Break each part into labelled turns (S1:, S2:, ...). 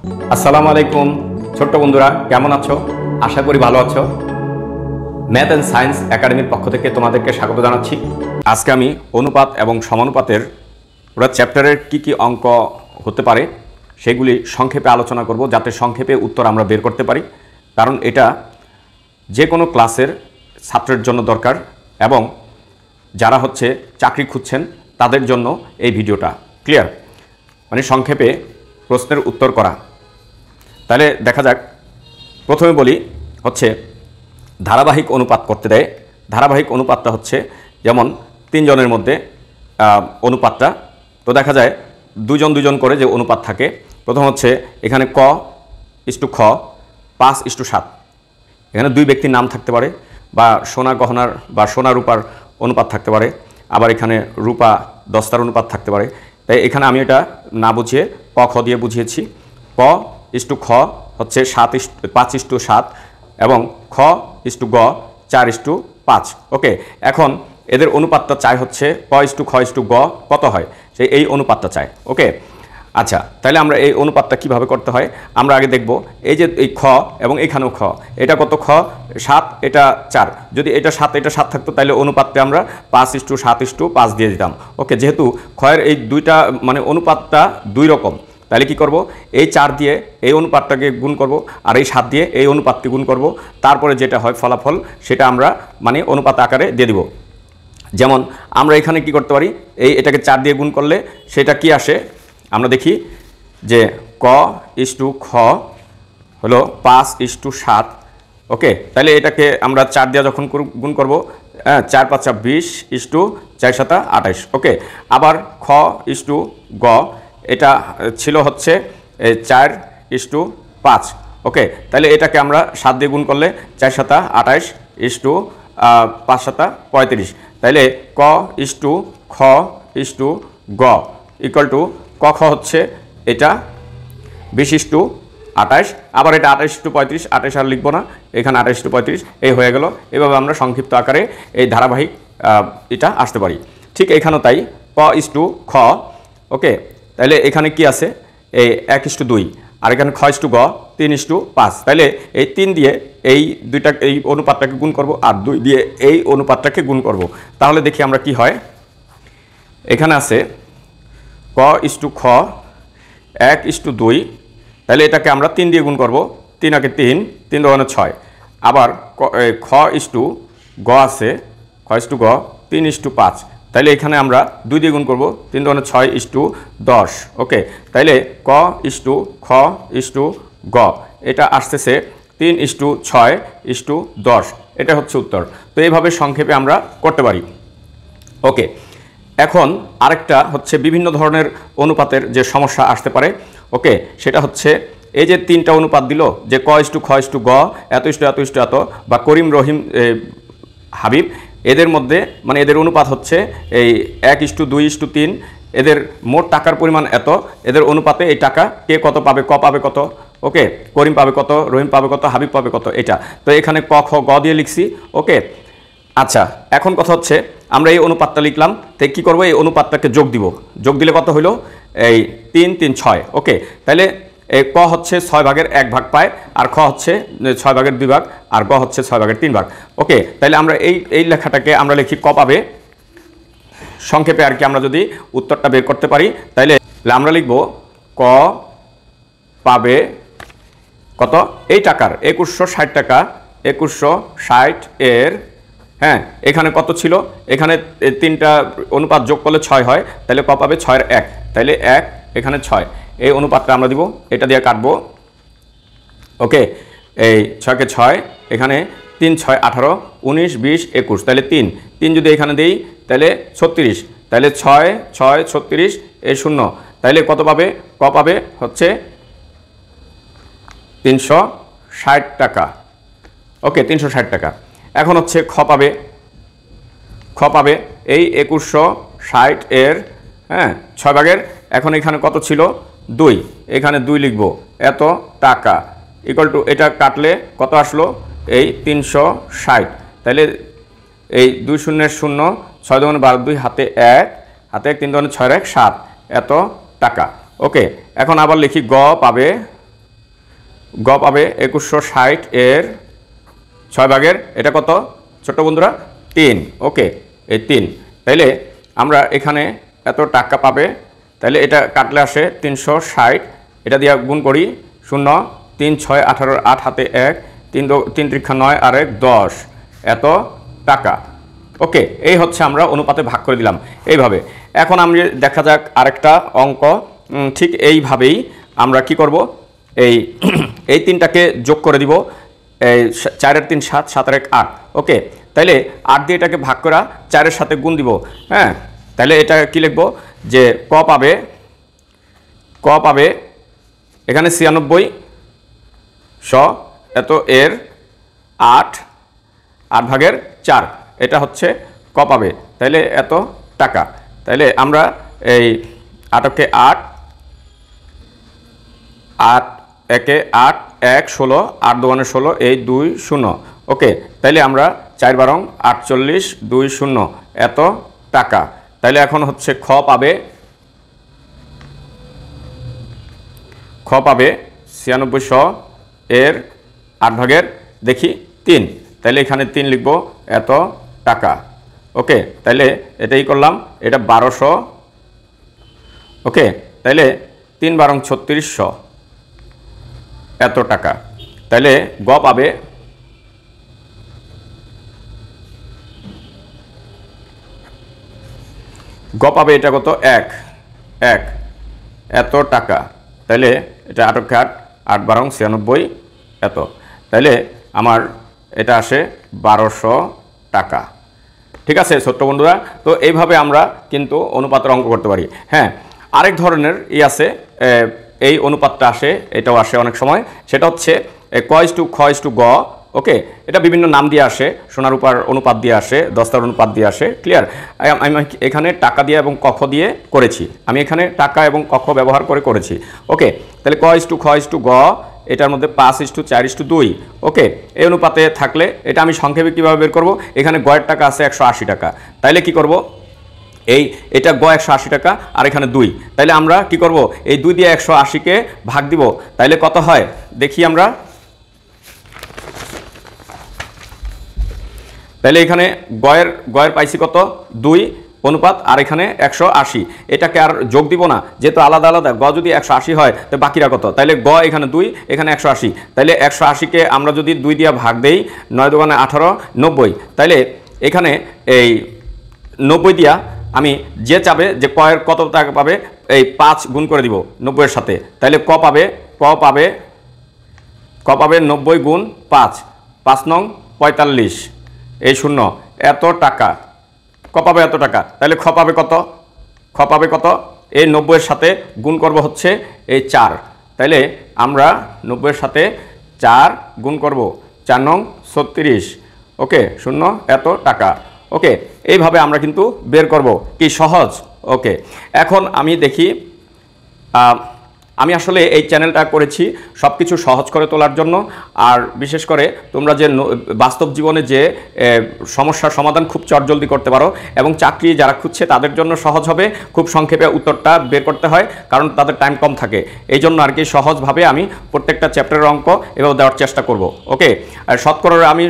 S1: আসসালামু আলাইকুম ছোট্ট বন্ধুরা, কেমন আছো? আশা করি ভালো আছো। ম্যাথ অ্যান্ড সায়েন্স একাডেমির পক্ষ থেকে তোমাদেরকে স্বাগত জানাচ্ছি। আজকে আমি অনুপাত এবং সমানুপাতের পুরো চ্যাপ্টারের কি অঙ্ক হতে পারে সেগুলি সংক্ষেপে আলোচনা করব, যাতে সংক্ষেপে উত্তর আমরা বের করতে পারি। কারণ এটা যে কোনো ক্লাসের ছাত্রের জন্য দরকার এবং যারা চাকরি খুঁজছেন তাদের জন্য এই ভিডিওটা ক্লিয়ার, মানে সংক্ষেপে প্রশ্নের উত্তর করা। তাহলে দেখা যাক, প্রথমে বলি ধারাবাহিক অনুপাত করতে দেয়। ধারাবাহিক অনুপাতটা যেমন তিনজনের মধ্যে অনুপাতটা, তো দেখা যায় দুজন দুজন করে যে অনুপাত থাকে। প্রথম এখানে ক ইস্টু খ 5:7, এখানে দুই ব্যক্তির নাম থাকতে পারে, বা সোনা গহনার বা সোনা রূপার অনুপাত থাকতে পারে, আবার এখানে রূপা দস্তার অনুপাত থাকতে পারে। তাই এখানে আমি এটা না বুঝিয়ে ক খ দিয়ে বুঝিয়েছি। ক ইস্টু খ 5:7 এবং খ ইস্টু গ 4:5। ওকে, এখন এদের অনুপাতটা চাই ক ইস্টু খ ইস্টু গ কত হয়, এই অনুপাতটা চাই। ওকে, আচ্ছা, তাহলে আমরা এই অনুপাতটা কিভাবে করতে হয় আমরা আগে দেখব। এই যে এই খ এবং এখানেও খ, এটা কত? খ 7, এটা 4। যদি এটা 7 এটা 7 থাকতো তাহলে অনুপাতটা আমরা 5:7:5 দিয়ে দিতাম। ওকে, যেহেতু খয়ের এই দুইটা মানে অনুপাতটা দুই রকম, তাহলে কি করব? এই 4 দিয়ে এই অনুপাতটাকে গুণ করব, আর এই 7 দিয়ে এই অনুপাতকে গুণ করব। তারপরে যেটা হয় ফলাফল সেটা আমরা মানে অনুপাত আকারে দিয়ে দিব। যেমন আমরা এখানে কি করতে পারি, এটাকে 4 দিয়ে গুণ করলে সেটা কি আসে আমরা দেখি যে ক ইস্টু খ হলো 5:7। ওকে, তাহলে এটাকে আমরা 4 দিয়ে যখন গুণ করব 4×5 = 20 ইস্টু 4×7 = 28। ওকে, আবার খ ইস্টু গ এটা ছিল 4:5। ওকে, তাহলে এটাকে আমরা 7 দিয়ে গুণ করলে 4×7 = 28 ইস্টু 5×7 = 35। তাহলে ক ইস্টু খ ইস্টু গ ইকুয়াল টু ক খ এটা 20:28, আবার এটা 28:35, 28 আর লিখবো না, এখানে 28:35 এই হয়ে গেল। এভাবে আমরা সংক্ষিপ্ত আকারে এই ধারাবাহিক এটা আসতে পারি। ঠিক এখানেও তাই, ক ইস্টু খ। ওকে, তাহলে এখানে কি আছে? এই 1:2, আর এখানে খ ইস্টু গ 3:5। তাহলে এই 3 দিয়ে এই দুইটা এই অনুপাতটাকে গুণ করব, আর 2 দিয়ে এই অনুপাতটাকে গুণ করব। তাহলে দেখি আমরা কি হয়। এখানে আছে ক ইস্টু খ 1:2, তাহলে এটাকে আমরা 3 দিয়ে গুণ করব। 3 × 3 3 × 6। আবার খ ইস্টু গ আছে, খ ইস্টু গ 3:5, তাহলে এখানে আমরা 2 দিয়ে গুণ করব। 3 × 6:10। ওকে, তাহলে ক ইস্টু খ ইস্টু গ এটা আসতেছে 3:6:10। এটা উত্তর। তো এইভাবে সংক্ষেপে আমরা করতে পারি। ওকে, এখন আরেকটা বিভিন্ন ধরনের অনুপাতের যে সমস্যা আসতে পারে। ওকে, সেটা এই যে 3টা অনুপাত দিল, যে ক ইস্টু খ ইস্টু গ এত ইস্টু এত ইস্টু এত, বা করিম রহিম হাবিব, এদের মধ্যে মানে এদের অনুপাত এই 1:2:3। এদের মোট টাকার পরিমাণ এত, এদের অনুপাতে এই টাকা কে কত পাবে, ক পাবে কত, ওকে, করিম পাবে কত, রহিম পাবে কত, হাবিব পাবে কত, এটা। তো এখানে ক খ গ দিয়ে লিখছি। ওকে, আচ্ছা, এখন কথা আমরা এই অনুপাতটা লিখলাম, তাই কী করবো? এই অনুপাতটাকে যোগ দিব। যোগ দিলে কত হইল? এই 3 3 6। ওকে, তাহলে ক 6/1 পায়, আর খ 6/2 ভাগ, আর গ 6/3 ভাগ। ওকে, তাহলে আমরা এই লেখাটাকে আমরা লিখি ক পাবে। সংক্ষেপে আর কি আমরা যদি উত্তরটা বের করতে পারি তাহলে আমরা লিখব ক পাবে কত? এই টাকার 2160 টাকা, 2160 এর, হ্যাঁ, এখানে কত ছিল? এখানে 3টা অনুপাত যোগ করলে 6 হয়, তাহলে ক পাবে 6 এর 1, তাহলে 1 এখানে 6, এই অনুপাতটা আমরা দিব, এটা দিয়ে কাটবো। ওকে, এই 6 কে 6, এখানে 3 6 18 19 20 21, তাহলে 3 যদি এখানে দিই তাহলে 36, তাহলে 6 6 36 এই 0, তাহলে কত পাবে? ক পাবে 360 টাকা। ওকে, 360 টাকা। এখন খ পাবে এই 2160 এর, হ্যাঁ, 6/, এখন এখানে কত ছিল? 2, এখানে 2 লিখব, এত টাকা ইকুয়াল টু, এটা কাটলে কত আসলো? এই 360। তাহলে এই 2 0 0, 6 2 12, 2 হাতে 1, হাতে 1, 3 2 6 1 7, এত টাকা। ওকে, এখন আবার লিখি গ পাবে গ পাবে 2160 এর 6 ভাগের এটা কত ছোট্ট বন্ধুরা 3, ওকে এই 3। তাইলে আমরা এখানে এত টাকা পাবে, তাহলে এটা কাটলে আসে 360, এটা দিয়ে গুণ করি 0 3 6 18 8 হাতে 1 3 3 9 আর 1 10 এত টাকা। ওকে, এই হচ্ছে আমরা অনুপাতে ভাগ করে দিলাম এইভাবে। এখন আমরা দেখা যাক আরেকটা অঙ্ক, ঠিক এইভাবেই আমরা কি করব, এই 3টাকে যোগ করে দিব, এই 4 এর 3 7, 7 এর 1 8, ওকে। তাইলে 8 দিয়ে এটাকে ভাগ করা 4 এর সাথে গুণ দিব, হ্যাঁ। তাহলে এটা কি লিখব যে ক পাবে এখানে 96 এত এর 8 ভাগের 4, এটা হচ্ছে ক পাবে, তাইলে এত টাকা। তাইলে আমরা এই 8কে 8 একে 8 1 16 8 2 16 এই 2 0, ওকে। তাইলে আমরা 4 12 48 2 0 এত টাকা। তাইলে এখন হচ্ছে খ পাবে 9600 এর 8 ভাগের দেখি 3, তাইলে এখানে 3 লিখব এত টাকা, ওকে। তাইলে এটাই করলাম, এটা 1200, ওকে। তাইলে 3 12 3600 এত টাকা। তাইলে গ পাবে এটা কত 1 এত টাকা। তাইলে এটা 8 8 8 12 96 এত, তাইলে আমার এটা আসে 1200 টাকা। ঠিক আছে ছোট্ট বন্ধুরা, তো এইভাবে আমরা কিন্তু অনুপাতের অঙ্ক করতে পারি। হ্যাঁ, আরেক ধরনের আছে, এই অনুপাতটা আসে, এটাও আসে অনেক সময়, সেটা হচ্ছে ক ইস টু খ ইস টু গ, ওকে। এটা বিভিন্ন নাম দিয়ে আসে, সোনার উপর অনুপাত দিয়ে আসে, দস্তার অনুপাত দিয়ে আসে, ক্লিয়ার। আমি এখানে টাকা দিয়ে এবং কক্ষ দিয়ে করেছি, আমি এখানে টাকা এবং কক্ষ ব্যবহার করেছি, ওকে। তাহলে ক ইস টু খ ইস টু গ, এটার মধ্যে 5 ইস টু 4 ইস টু 2, ওকে। এই অনুপাতে থাকলে এটা আমি সংক্ষেপে কীভাবে বের করব, এখানে গয়ের টাকা আছে 180 টাকা, তাইলে কি করব, এটা গ 180 টাকা আর এখানে 2, তাইলে আমরা কি করব, এই 2 দিয়ে 180কে ভাগ দিব, তাইলে কত হয় দেখি আমরা। তাহলে এখানে গয়ের পাইছি কত 2 অনুপাত, আর এখানে 180, এটাকে আর যোগ দিব না, যেহেতু আলাদা আলাদা। গ যদি 180 হয় তো বাকিরা কত, তাইলে গ এখানে 2 এখানে 180, তাইলে 180কে আমরা যদি 2 দিয়ে ভাগ দেই 9 2 18 90, তাইলে এখানে এই 90 দিয়া আমি যে চাবে যে কয়ের কত টাকা পাবে, এই 5 গুণ করে দিব 90 এর সাথে, তাইলে ক পাবে 90 গুণ 5, 5 নং 45 এই 0 এত টাকা, ক পাবে এত টাকা। তাহলে খ পাবে কত, এই 90 এর সাথে গুণ করব হচ্ছে এই 4, তাইলে আমরা 90 এর সাথে 4 গুণ করব 4 নং 36, ওকে 0 এত টাকা, ওকে। এইভাবে আমরা কিন্তু বের করব, কি সহজ, ওকে। এখন আমি দেখি, আমি আসলে এই চ্যানেলটা করেছি সব কিছু সহজ করে তোলার জন্য, আর বিশেষ করে তোমরা যে বাস্তব জীবনে যে সমস্যার সমাধান খুব চটজলদি করতে পারো, এবং চাকরি যারা খুঁজছে তাদের জন্য সহজ হবে, খুব সংক্ষেপে উত্তরটা বের করতে হয়, কারণ তাদের টাইম কম থাকে, এই জন্য আর কি সহজভাবে আমি প্রত্যেকটা চ্যাপ্টারের অঙ্ক এভাবে দেওয়ার চেষ্টা করব, ওকে। আর শতকরার আমি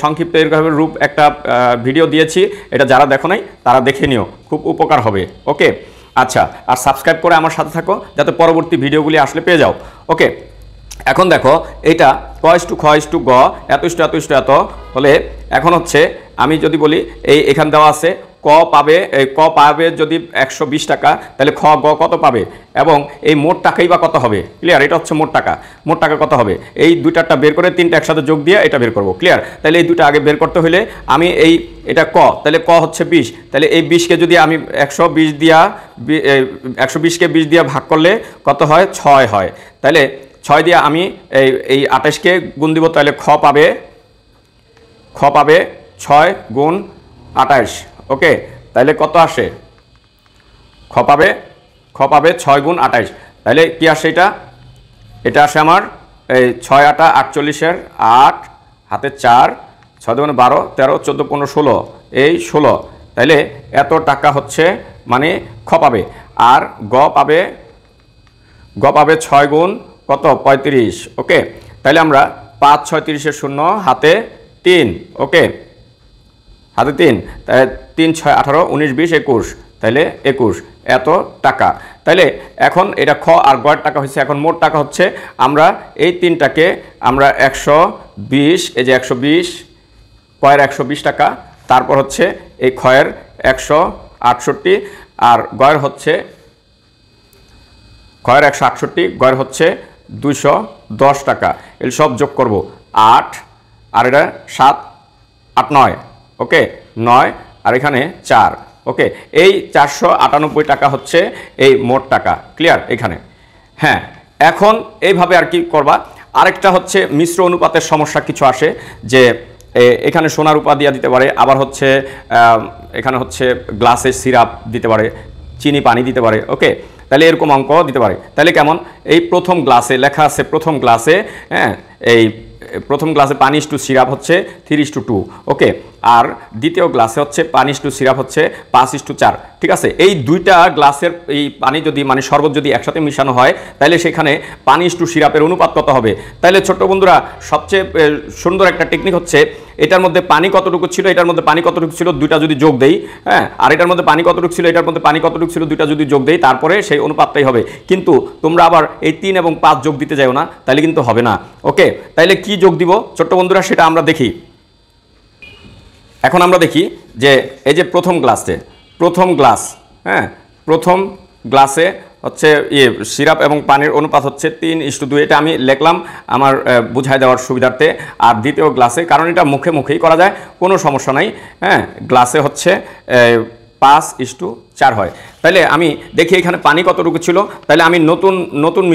S1: সংক্ষিপ্ত এইভাবে রূপ একটা ভিডিও দিয়েছি, এটা যারা দেখো নাই তারা দেখে নিও, খুব উপকার হবে, ওকে। আচ্ছা, আর সাবস্ক্রাইব করে আমার সাথে থাকো যাতে পরবর্তী ভিডিওগুলি আসলে পেয়ে যাও, ওকে। এখন দেখো এটা ক ইস টু খ ইস টু গ এত ইস টু এত হলে, এখন হচ্ছে আমি যদি বলি এখানে দেওয়া আছে ক পাবে যদি 120 টাকা, তাহলে খ গ কত পাবে, এবং এই মোট টাকাই বা কত হবে, ক্লিয়ার। এটা হচ্ছে মোট টাকা কত হবে, এই দুইটারটা বের করে 3টা একসাথে যোগ দিয়ে এটা বের করব, ক্লিয়ার। তাহলে এই দুইটা আগে বের করতে হলে আমি এটা ক, তাহলে ক হচ্ছে 20, তাহলে এই 20কে যদি আমি 120কে 20 দিয়া ভাগ করলে কত হয় 6 হয়, তাহলে 6 দিয়ে আমি এই 28কে গুণ দিব, তাহলে খ পাবে 6 গুণ 28, ওকে। তাহলে কত আসে, খ পাবে 6 গুণ 28, তাহলে কি আসে এটা আসে আমার এই 6 8 48 8 হাতে 4 6 2 12 13 14 15 16 এই 16, তাহলে এত টাকা হচ্ছে মানে খ পাবে। আর গ পাবে 6 গুণ কত 35, ওকে। তাহলে আমরা 5 6 30 শূন্য হাতে 3, ওকে, হাতে 3, তাহলে 3 6 18 19 20 21, তাহলে 21 এত টাকা। তাহলে এখন এটা খ আর গয়ের টাকা হয়েছে। এখন মোট টাকা হচ্ছে আমরা এই তিনটাকে আমরা 120, এই যে 120, কয়ের 120 টাকা, তারপর হচ্ছে এই ক্ষয়ের 168 আর গয়ের হচ্ছে ক্ষয়ের 168, গয়ের হচ্ছে 210 টাকা। এর সব যোগ করব 8 আর এটা 7 8 9, ওকে, 9 আর এখানে 4, ওকে, এই 498 টাকা হচ্ছে এই মোট টাকা। ক্লিয়ার এখানে? হ্যাঁ, এখন এইভাবে আর কি করবা। আরেকটা হচ্ছে মিশ্র অনুপাতের সমস্যা কিছু আসে, যে এখানে সোনা রূপা দিয়া দিতে পারে, আবার হচ্ছে এখানে হচ্ছে গ্লাসে সিরাপ দিতে পারে, চিনি পানি দিতে পারে, ওকে, তাহলে এরকম অঙ্ক দিতে পারে। তাহলে কেমন? এই প্রথম গ্লাসে লেখা আছে, প্রথম গ্লাসে, হ্যাঁ, এই প্রথম গ্লাসে পানি টু সিরাপ হচ্ছে 3:2, ওকে, আর দ্বিতীয় গ্লাসে হচ্ছে পানি টু সিরাপ হচ্ছে 5:4। ঠিক আছে, এই দুইটা গ্লাসের এই পানি যদি মানে শরবত যদি একসাথে মিশানো হয়, তাহলে সেখানে পানি টু সিরাপের অনুপাত কত হবে? তাহলে ছোট্ট বন্ধুরা, সবচেয়ে সুন্দর একটা টেকনিক হচ্ছে, এটার মধ্যে পানি কতটুকু ছিল, এটার মধ্যে পানি কতটুকু ছিল, দুইটা যদি যোগ দেই, হ্যাঁ, আর এটার মধ্যে পানি কতটুকু ছিল, এটার মধ্যে পানি কতটুকু ছিল, দুইটা যদি যোগ দেই, তারপরে সেই অনুপাতটাই হবে। কিন্তু তোমরা আবার এই 3 এবং 5 যোগ দিতে যাও না, তাহলে কিন্তু হবে না, ওকে। তাইলে কি যোগ দিব ছোট্ট বন্ধুরা, সেটা আমরা দেখি। এখন আমরা দেখি যে এই যে প্রথম গ্লাস, হ্যাঁ, প্রথম গ্লাসে হচ্ছে সিরাপ এবং পানির অনুপাত হচ্ছে 3:2, এটা আমি লিখলাম আমার বুঝাই দেওয়ার সুবিধার্থে। আর দ্বিতীয় গ্লাসে, কারণ এটা মুখে মুখেই করা যায়, কোনো সমস্যা নাই, হ্যাঁ, গ্লাসে হচ্ছে 5:4 হয়। তাহলে আমি দেখি এখানে পানি কতটুকু ছিল। তাহলে আমি নতুন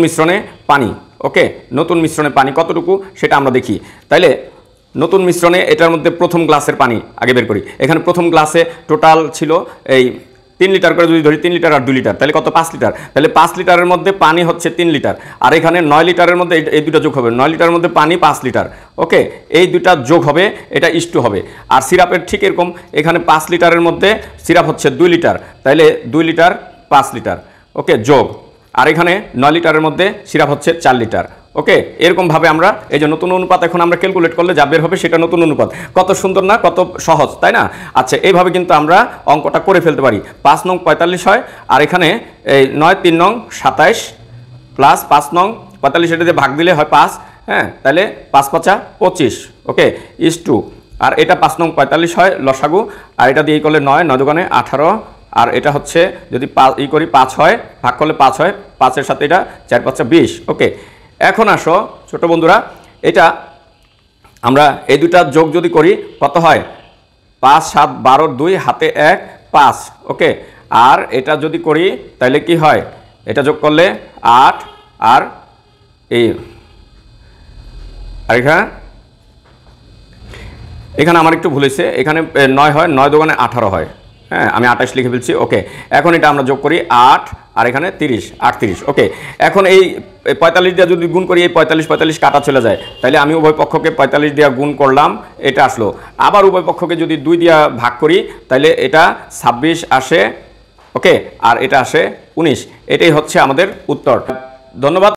S1: মিশ্রণে পানি, ওকে, নতুন মিশ্রণে পানি কতটুকু সেটা আমরা দেখি। তাইলে নতুন মিশ্রণে এটার মধ্যে প্রথম গ্লাসের পানি আগে বের করি। এখানে প্রথম গ্লাসে টোটাল ছিল এই 3 লিটার করে, যদি ধরি 3 লিটার আর 2 লিটার, তাহলে কত? 5 লিটার। তাহলে 5 লিটারের মধ্যে পানি হচ্ছে 3 লিটার, আর এখানে 9 লিটারের মধ্যে এই দুটো যোগ হবে, 9 লিটারের মধ্যে পানি 5 লিটার, ওকে, এই দুটা যোগ হবে, এটা ইস্টু হবে। আর সিরাপের ঠিক এরকম, এখানে 5 লিটারের মধ্যে সিরাপ হচ্ছে 2 লিটার, তাহলে 2 লিটার 5 লিটার, ওকে, যোগ, আর এখানে 9 লিটারের মধ্যে সিরাপ হচ্ছে 4 লিটার, ওকে। এরকমভাবে আমরা এই যে নতুন অনুপাত এখন আমরা ক্যালকুলেট করলে যা বের হবে সেটা নতুন অনুপাত। কত সুন্দর না, কত সহজ, তাই না? আচ্ছা, এইভাবে কিন্তু আমরা অঙ্কটা করে ফেলতে পারি। 5 নং 45 হয়, আর এখানে এই 9 3 নং 27 প্লাস 5 নং 45, এটা দিয়ে ভাগ দিলে হয় 5, হ্যাঁ, তাহলে 5 5 25, ওকে, ইস টু, আর এটা 5 নং 45 হয় লসাগু, আর এটা দিয়ে করলে 9 9 দোকানে 18, আর এটা হচ্ছে যদি করি 5 হয়, ভাগ করলে 5 হয়, 5-এর সাথে এটা 4 5 20, ওকে। এখন আসো ছোট বন্ধুরা, এটা আমরা এই দুটা যোগ যদি করি কত হয়? 5 7 12 2 হাতে 1 5, ওকে। আর এটা যদি করি তাহলে কি হয়? এটা যোগ করলে 8, আর এই আর এখানে আমার একটু ভুল হয়েছে, এখানে 9 হয়, 9 দোকানে 18 হয়, হ্যাঁ, আমি 28 লিখে ফেলছি, ওকে। এখন এটা আমরা যোগ করি 8, আর এখানে 30 38, ওকে। এখন এই 45 দিয়ে যদি গুণ করি, এই 45 কাটা চলে যায়, তাহলে আমি উভয় পক্ষকে 45 দিয়ে গুণ করলাম, এটা আসলো। আবার উভয় পক্ষকে যদি 2 দিয়ে ভাগ করি, তাহলে এটা 26 আসে, ওকে, আর এটা আসে 19। এটাই হচ্ছে আমাদের উত্তর। ধন্যবাদ।